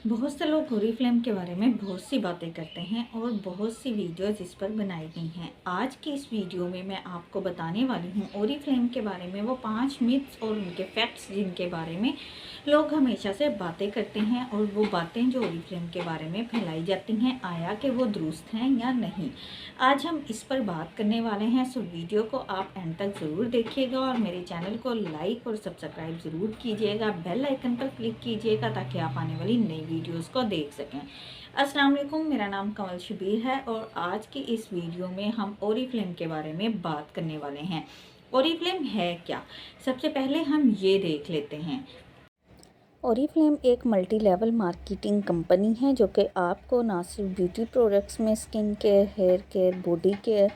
बहुत से लोग ओरीफ्लेम के बारे में बहुत सी बातें करते हैं और बहुत सी वीडियोस इस पर बनाई गई हैं। आज की इस वीडियो में मैं आपको बताने वाली हूँ ओरीफ्लेम के बारे में वो 5 मिथ्स और उनके फैक्ट्स जिनके बारे में लोग हमेशा से बातें करते हैं और वो बातें जो ओरीफ्लेम के बारे में फैलाई जाती हैं आया कि वो दुरुस्त हैं या नहीं। आज हम इस पर बात करने वाले हैं, सो वीडियो को आप एंड तक ज़रूर देखिएगा और मेरे चैनल को लाइक और सब्सक्राइब ज़रूर कीजिएगा। बेल आइकन पर क्लिक कीजिएगा ताकि आप आने वाली नई वीडियोस को देख सकें। अस्सलाम वालेकुम, मेरा नाम कमल शबीर है और आज की इस वीडियो में हम ओरीफ्लेम के बारे में बात करने वाले हैं। ओरीफ्लेम है क्या? सबसे पहले हम ये देख लेते हैं। ओरीफ्लेम एक मल्टी लेवल मार्केटिंग कंपनी है जो कि आपको ना सिर्फ ब्यूटी प्रोडक्ट्स में skin care, hair care, body care,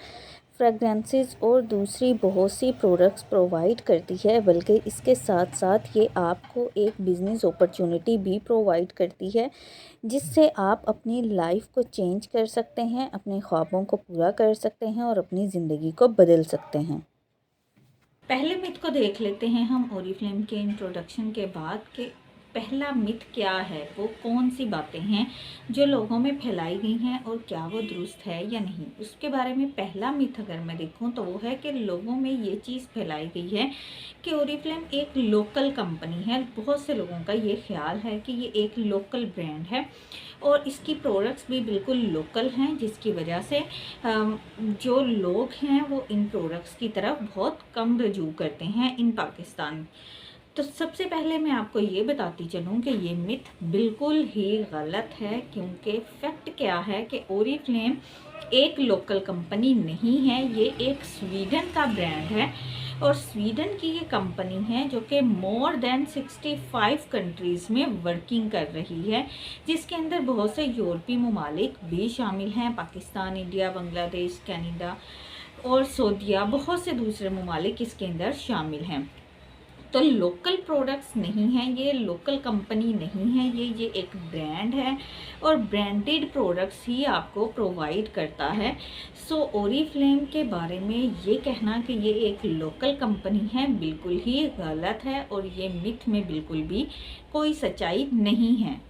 fragrances और दूसरी बहुत सी प्रोडक्ट्स प्रोवाइड करती है, बल्कि इसके साथ साथ ये आपको एक बिज़नेस अपॉर्चुनिटी भी प्रोवाइड करती है जिससे आप अपनी लाइफ को चेंज कर सकते हैं, अपने ख्वाबों को पूरा कर सकते हैं और अपनी ज़िंदगी को बदल सकते हैं। पहले मिथ को देख लेते हैं हम ओरीफ्लेम के इंट्रोडक्शन के बाद कि पहला मिथ क्या है, वो कौन सी बातें हैं जो लोगों में फैलाई गई हैं और क्या वो दुरुस्त है या नहीं। उसके बारे में पहला मिथ अगर मैं देखूं तो वो है कि लोगों में ये चीज़ फैलाई गई है कि ओरीफ्लेम एक लोकल कंपनी है। बहुत से लोगों का ये ख्याल है कि ये एक लोकल ब्रांड है और इसकी प्रोडक्ट्स भी बिल्कुल लोकल हैं, जिसकी वजह से जो लोग हैं वो इन प्रोडक्ट्स की तरफ बहुत कम रुजू करते हैं इन पाकिस्तान। तो सबसे पहले मैं आपको ये बताती चलूँ कि ये मिथ बिल्कुल ही गलत है, क्योंकि फैक्ट क्या है कि ओरीफ्लेम एक लोकल कंपनी नहीं है, ये एक स्वीडन का ब्रांड है और स्वीडन की ये कंपनी है जो कि मोर देन 65 कंट्रीज़ में वर्किंग कर रही है, जिसके अंदर बहुत से यूरोपीय ममालिक भी शामिल हैं। पाकिस्तान, इंडिया, बांग्लादेश, कनाडा और सऊदीया, बहुत से दूसरे ममालिक इसके अंदर शामिल हैं। तो लोकल प्रोडक्ट्स नहीं हैं, ये लोकल कंपनी नहीं है, ये एक ब्रांड है और ब्रांडेड प्रोडक्ट्स ही आपको प्रोवाइड करता है। सो ओरीफ्लेम के बारे में ये कहना कि ये एक लोकल कंपनी है बिल्कुल ही गलत है और ये मिथ में बिल्कुल भी कोई सच्चाई नहीं है।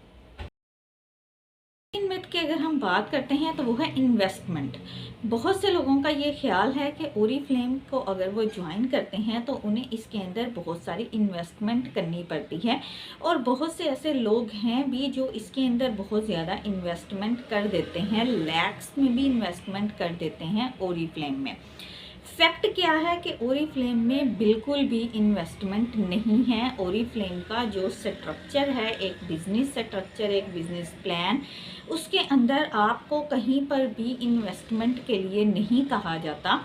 इन मिथ की अगर हम बात करते हैं तो वो है इन्वेस्टमेंट। बहुत से लोगों का ये ख्याल है कि ओरीफ्लेम को अगर वो ज्वाइन करते हैं तो उन्हें इसके अंदर बहुत सारी इन्वेस्टमेंट करनी पड़ती है और बहुत से ऐसे लोग हैं भी जो इसके अंदर बहुत ज़्यादा इन्वेस्टमेंट कर देते हैं, लैक्स में भी इन्वेस्टमेंट कर देते हैं ओरीफ्लेम में। फैक्ट क्या है कि ओरीफ्लेम में बिल्कुल भी इन्वेस्टमेंट नहीं है। ओरीफ्लेम का जो स्ट्रक्चर है, एक बिज़नेस स्ट्रक्चर, एक बिज़नेस प्लान, उसके अंदर आपको कहीं पर भी इन्वेस्टमेंट के लिए नहीं कहा जाता।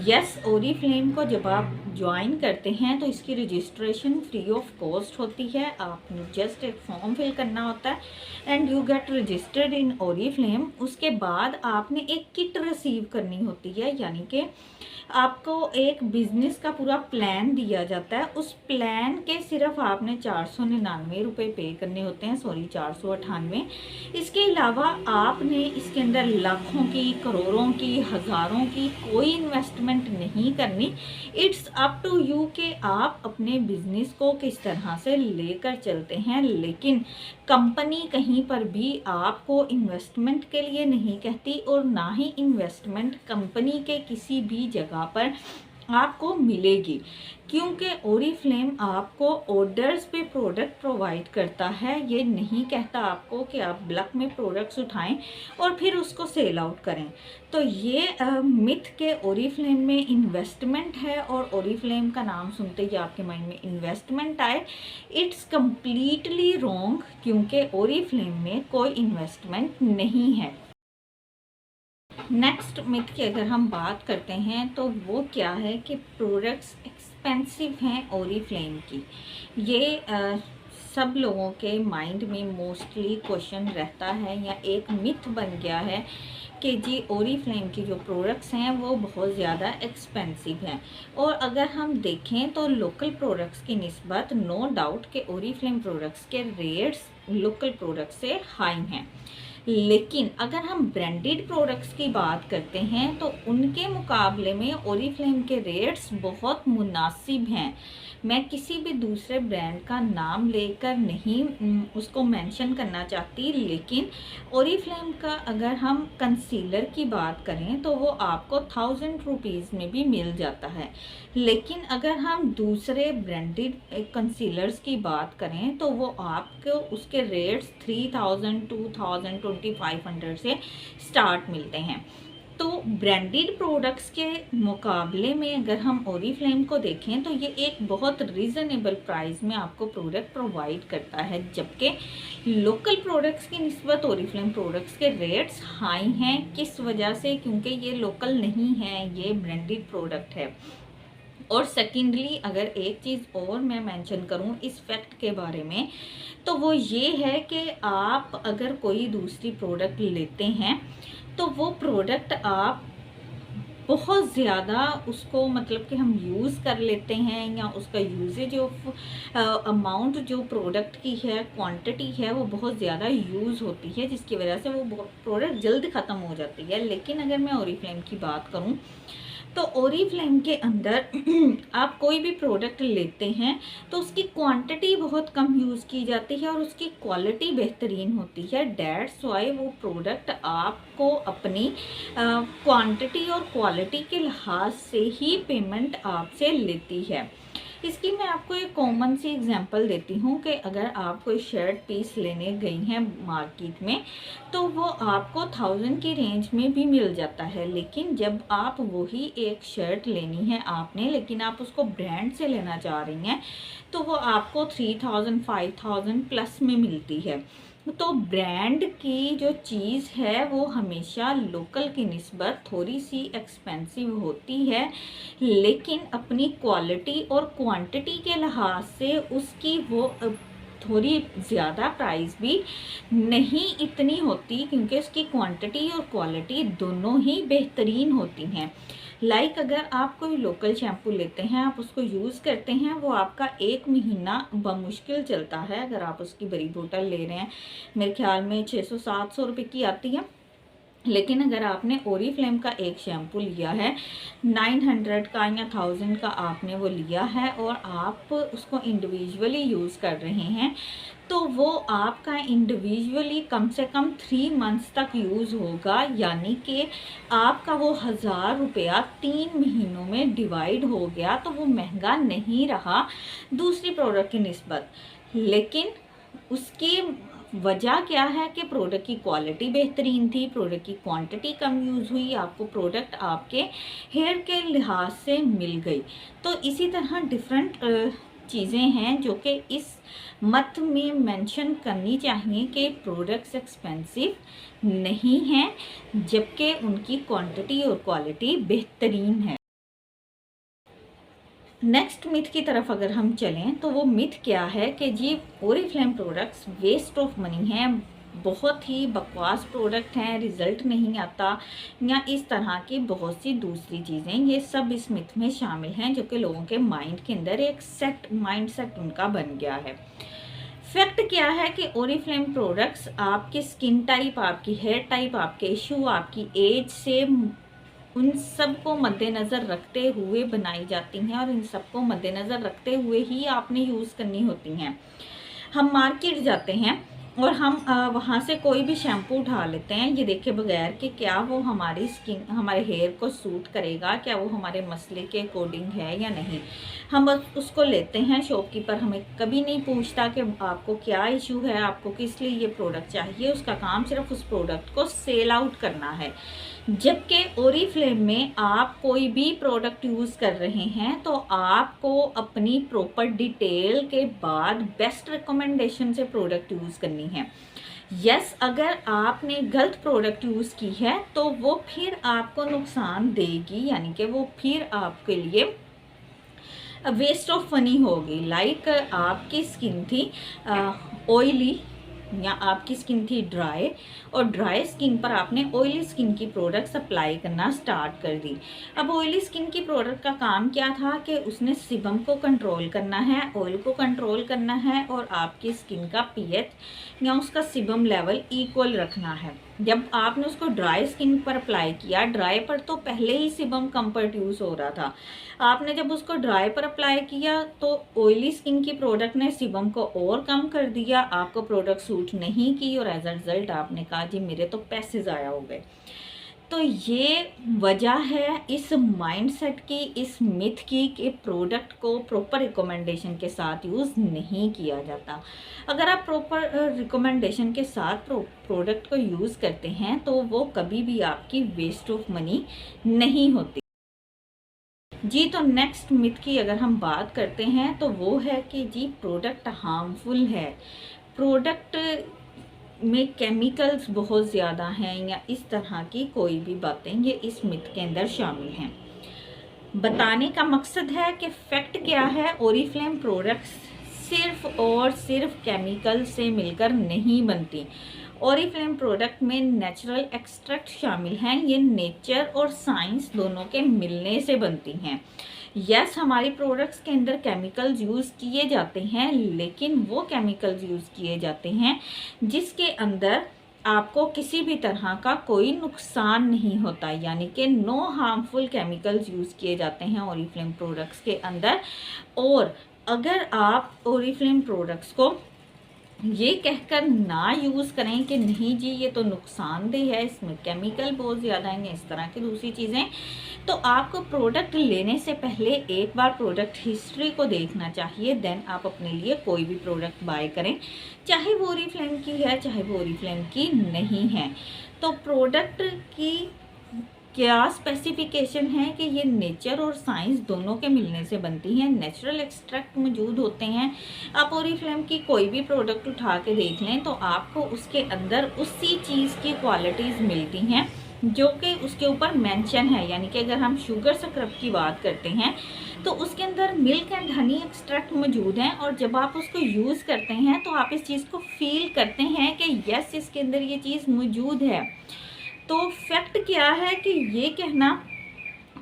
यस, ओरीफ्लेम को जब आप ज्वाइन करते हैं तो इसकी रजिस्ट्रेशन फ्री ऑफ कॉस्ट होती है। आपने जस्ट एक फॉर्म फिल करना होता है and you get registered in Oriflame. उसके बाद आपने एक किट रिसीव करनी होती है, यानी कि आपको एक बिज़नेस का पूरा प्लान दिया जाता है। उस प्लान के सिर्फ आपने 499 रुपये पे करने होते हैं, 498। इसके अलावा आपने इसके अंदर लाखों की, करोड़ों की, हज़ारों की कोई इन्वेस्टमेंट नहीं करनी। इट्स अप टू यू कि आप अपने बिज़नेस को किस तरह से लेकर चलते हैं, लेकिन कंपनी कहीं पर भी आपको इन्वेस्टमेंट के लिए नहीं कहती और ना ही इन्वेस्टमेंट कंपनी के किसी भी जगह पर आपको मिलेगी, क्योंकि ओरीफ्लेम आपको ऑर्डर्स पे प्रोडक्ट प्रोवाइड करता है। ये नहीं कहता आपको कि आप बल्क में प्रोडक्ट्स उठाएं और फिर उसको सेल आउट करें। तो ये मिथ के ओरीफ्लेम में इन्वेस्टमेंट है और ओरीफ्लेम का नाम सुनते ही आपके माइंड में इन्वेस्टमेंट आए, इट्स कम्प्लीटली रॉन्ग, क्योंकि ओरीफ्लेम में कोई इन्वेस्टमेंट नहीं है। नेक्स्ट मिथ की अगर हम बात करते हैं तो वो क्या है कि प्रोडक्ट्स एक्सपेंसिव हैं ओरीफ्लेम की। ये सब लोगों के माइंड में मोस्टली क्वेश्चन रहता है या एक मिथ बन गया है कि जी ओरीफ्लेम की जो प्रोडक्ट्स हैं वो बहुत ज़्यादा एक्सपेंसिव हैं। और अगर हम देखें तो लोकल प्रोडक्ट्स की निस्बत नो डाउट के ओरीफ्लेम प्रोडक्ट्स के रेट्स लोकल प्रोडक्ट्स से हाई हैं, लेकिन अगर हम ब्रांडेड प्रोडक्ट्स की बात करते हैं तो उनके मुकाबले में ओरीफ्लेम के रेट्स बहुत मुनासिब हैं। मैं किसी भी दूसरे ब्रांड का नाम लेकर नहीं उसको मेंशन करना चाहती, लेकिन ओरिफ्लेम का अगर हम कंसीलर की बात करें तो वो आपको 1000 रुपीज़ में भी मिल जाता है। लेकिन अगर हम दूसरे ब्रांडेड कंसीलर्स की बात करें तो वो आपको उसके रेट्स 3000, 2000, 2500 से स्टार्ट मिलते हैं। तो ब्रांडेड प्रोडक्ट्स के मुकाबले में अगर हम ओरिफ्लेम को देखें तो ये एक बहुत रीज़नेबल प्राइस में आपको प्रोडक्ट प्रोवाइड करता है, जबकि लोकल प्रोडक्ट्स की निस्बत ओरिफ्लेम प्रोडक्ट्स के रेट्स हाई हैं। किस वजह से? क्योंकि ये लोकल नहीं है, ये ब्रांडेड प्रोडक्ट है। और सेकेंडली अगर एक चीज़ और मैं मेंशन करूं इस फैक्ट के बारे में, तो वो ये है कि आप अगर कोई दूसरी प्रोडक्ट लेते हैं तो वो प्रोडक्ट आप बहुत ज़्यादा उसको मतलब कि हम यूज़ कर लेते हैं, या उसका यूजेज ऑफ अमाउंट जो प्रोडक्ट की है, क्वांटिटी है, वो बहुत ज़्यादा यूज़ होती है, जिसकी वजह से वो प्रोडक्ट जल्द ख़त्म हो जाती है। लेकिन अगर मैं ओरिफ्लेम की बात करूं तो ओरिफ्लेम के अंदर आप कोई भी प्रोडक्ट लेते हैं तो उसकी क्वांटिटी बहुत कम यूज़ की जाती है और उसकी क्वालिटी बेहतरीन होती है। डेट्स वाई वो प्रोडक्ट आपको अपनी क्वांटिटी और क्वालिटी के लिहाज से ही पेमेंट आपसे लेती है। इसकी मैं आपको एक कॉमन सी एग्जांपल देती हूँ कि अगर आप कोई शर्ट पीस लेने गई हैं मार्केट में तो वो आपको 1000 की रेंज में भी मिल जाता है, लेकिन जब आप वही एक शर्ट लेनी है आपने, लेकिन आप उसको ब्रांड से लेना चाह रही हैं तो वो आपको 3000 5000 प्लस में मिलती है। तो ब्रांड की जो चीज़ है वो हमेशा लोकल की निस्बत थोड़ी सी एक्सपेंसिव होती है, लेकिन अपनी क्वालिटी और क्वांटिटी के लिहाज से उसकी वो थोड़ी ज़्यादा प्राइस भी नहीं इतनी होती, क्योंकि उसकी क्वांटिटी और क्वालिटी दोनों ही बेहतरीन होती हैं। लाइक अगर आप कोई लोकल शैम्पू लेते हैं, आप उसको यूज़ करते हैं, वो आपका 1 महीना बमुश्किल चलता है। अगर आप उसकी बड़ी बोतल ले रहे हैं, मेरे ख्याल में 600-700 रुपये की आती है। लेकिन अगर आपने ओरिफ्लेम का एक शैम्पू लिया है 900 का या 1000 का आपने वो लिया है और आप उसको इंडिविजुअली यूज़ कर रहे हैं, तो वो आपका इंडिविजुअली कम से कम 3 मंथ्स तक यूज़ होगा, यानी कि आपका वो 1000 रुपया 3 महीनों में डिवाइड हो गया, तो वो महंगा नहीं रहा दूसरी प्रोडक्ट की निस्बत। लेकिन उसकी वजह क्या है कि प्रोडक्ट की क्वालिटी बेहतरीन थी, प्रोडक्ट की क्वांटिटी कम यूज़ हुई, आपको प्रोडक्ट आपके हेयर के लिहाज से मिल गई। तो इसी तरह डिफरेंट चीज़ें हैं जो कि इस मत में मेंशन करनी चाहिए कि प्रोडक्ट्स एक्सपेंसिव नहीं हैं, जबकि उनकी क्वांटिटी और क्वालिटी बेहतरीन है। नेक्स्ट मिथ की तरफ अगर हम चलें तो वो मिथ क्या है कि जी Oriflame products waste of money हैं, बहुत ही बकवास प्रोडक्ट हैं, रिज़ल्ट नहीं आता, या इस तरह की बहुत सी दूसरी चीज़ें, ये सब इस मिथ में शामिल हैं जो कि लोगों के माइंड के अंदर एक माइंड सेट उनका बन गया है। फैक्ट क्या है कि ओरिफ्लेम प्रोडक्ट्स आपकी स्किन टाइप, आपकी हेयर टाइप, आपके इशू, आपकी एज से उन सब को मद्देनज़र रखते हुए बनाई जाती हैं और इन सब को मद्देनज़र रखते हुए ही आपने यूज़ करनी होती हैं। हम मार्केट जाते हैं और हम वहाँ से कोई भी शैम्पू उठा लेते हैं, ये देखे बगैर कि क्या वो हमारी स्किन, हमारे हेयर को सूट करेगा, क्या वो हमारे मसले के अकॉर्डिंग है या नहीं। हम बस उसको लेते हैं, शॉपकीपर हमें कभी नहीं पूछता कि आपको क्या इशू है, आपको किस लिए ये प्रोडक्ट चाहिए, उसका काम सिर्फ उस प्रोडक्ट को सेल आउट करना है। जबकि ओरिफ्लेम में आप कोई भी प्रोडक्ट यूज़ कर रहे हैं तो आपको अपनी प्रॉपर डिटेल के बाद बेस्ट रिकमेंडेशन से प्रोडक्ट यूज़ करनी है। यस, अगर आपने गलत प्रोडक्ट यूज़ की है तो वो फिर आपको नुकसान देगी, यानी कि वो फिर आपके लिए वेस्ट ऑफ मनी होगी। लाइक आपकी स्किन थी ऑयली या आपकी स्किन थी ड्राई, और ड्राई स्किन पर आपने ऑयली स्किन की प्रोडक्ट्स अप्लाई करना स्टार्ट कर दी। अब ऑयली स्किन की प्रोडक्ट का काम क्या था कि उसने सिबम को कंट्रोल करना है, ऑयल को कंट्रोल करना है और आपकी स्किन का पीएच या उसका सिबम लेवल इक्वल रखना है। जब आपने उसको ड्राई स्किन पर अप्लाई किया, ड्राई पर तो पहले ही सिबम कम्फर्ट यूज़ हो रहा था, आपने जब उसको ड्राई पर अप्लाई किया तो ऑयली स्किन की प्रोडक्ट ने सिबम को और कम कर दिया, आपको प्रोडक्ट सूट नहीं की और एज अ रिज़ल्ट आपने कहा जी मेरे तो पैसे ज़ाया हो गए। तो ये वजह है इस माइंडसेट की, इस मिथ की कि प्रोडक्ट को प्रॉपर रिकमेंडेशन के साथ यूज़ नहीं किया जाता। अगर आप प्रॉपर रिकमेंडेशन के साथ प्रोडक्ट को यूज़ करते हैं तो वो कभी भी आपकी वेस्ट ऑफ मनी नहीं होती। जी, तो नेक्स्ट मिथ की अगर हम बात करते हैं तो वो है कि जी प्रोडक्ट हार्मफुल है, प्रोडक्ट में केमिकल्स बहुत ज़्यादा हैं या इस तरह की कोई भी बातें ये इस मिथ के अंदर शामिल हैं। बताने का मकसद है कि फैक्ट क्या है, ओरिफ्लेम प्रोडक्ट्स सिर्फ और सिर्फ केमिकल से मिलकर नहीं बनती। ओरिफ्लेम प्रोडक्ट में नेचुरल एक्सट्रैक्ट शामिल हैं, ये नेचर और साइंस दोनों के मिलने से बनती हैं। यस, हमारी प्रोडक्ट्स के अंदर केमिकल्स यूज़ किए जाते हैं, लेकिन वो केमिकल्स यूज़ किए जाते हैं जिसके अंदर आपको किसी भी तरह का कोई नुकसान नहीं होता, यानी कि नो हार्मफुल केमिकल्स यूज़ किए जाते हैं ओरिफ्लेम प्रोडक्ट्स के अंदर। और अगर आप ओरिफ्लेम प्रोडक्ट्स को ये कहकर ना यूज़ करें कि नहीं जी ये तो नुकसानदेह है, इसमें केमिकल बहुत ज़्यादा हैं, इस तरह की दूसरी चीज़ें, तो आपको प्रोडक्ट लेने से पहले एक बार प्रोडक्ट हिस्ट्री को देखना चाहिए, देन आप अपने लिए कोई भी प्रोडक्ट बाय करें, चाहे वो ओरिफ्लेम की है चाहे वो ओरिफ्लेम की नहीं है। तो प्रोडक्ट की क्या स्पेसिफिकेशन है कि ये नेचर और साइंस दोनों के मिलने से बनती हैं, नेचुरल एक्सट्रैक्ट मौजूद होते हैं। आप ओरिफ्लेम की कोई भी प्रोडक्ट उठा के देख लें तो आपको उसके अंदर उसी चीज़ की क्वालिटीज़ मिलती हैं जो कि उसके ऊपर मेंशन है। यानी कि अगर हम शुगर स्क्रब की बात करते हैं तो उसके अंदर मिल्क एंड हनी एक्सट्रैक्ट मौजूद हैं, और जब आप उसको यूज़ करते हैं तो आप इस चीज़ को फील करते हैं कि यस इसके अंदर ये चीज़ मौजूद है। तो फैक्ट क्या है कि ये कहना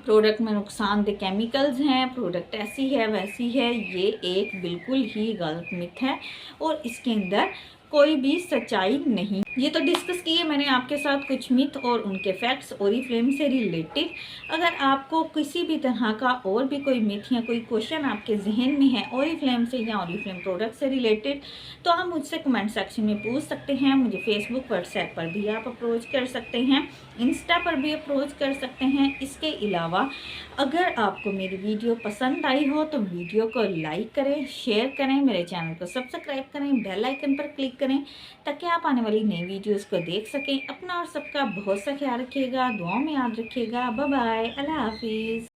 प्रोडक्ट में नुकसानदेह केमिकल्स हैं, प्रोडक्ट ऐसी है वैसी है, ये एक बिल्कुल ही गलत मिथ है और इसके अंदर कोई भी सच्चाई नहीं। ये तो डिस्कस किए मैंने आपके साथ कुछ मिथ और उनके फैक्ट्स ओरिफ्लेम से रिलेटेड। अगर आपको किसी भी तरह का और भी कोई मिथ या कोई क्वेश्चन आपके जहन में है ओरिफ्लेम से या ओरिफ्लेम प्रोडक्ट से रिलेटेड तो आप मुझसे कमेंट सेक्शन में पूछ सकते हैं। मुझे फेसबुक व्हाट्सएप पर भी आप अप्रोच कर सकते हैं, इंस्टा पर भी अप्रोच कर सकते हैं। इसके अलावा अगर आपको मेरी वीडियो पसंद आई हो तो वीडियो को लाइक करें, शेयर करें, मेरे चैनल को सब्सक्राइब करें, बेल आइकन पर क्लिक करें ताकि आप आने वाली नई वीडियोस को देख सकें। अपना और सबका बहुत सा ख्याल रखिएगा, दुआओं में याद रखिएगा। बाय बाय, अल्लाह हाफिज़।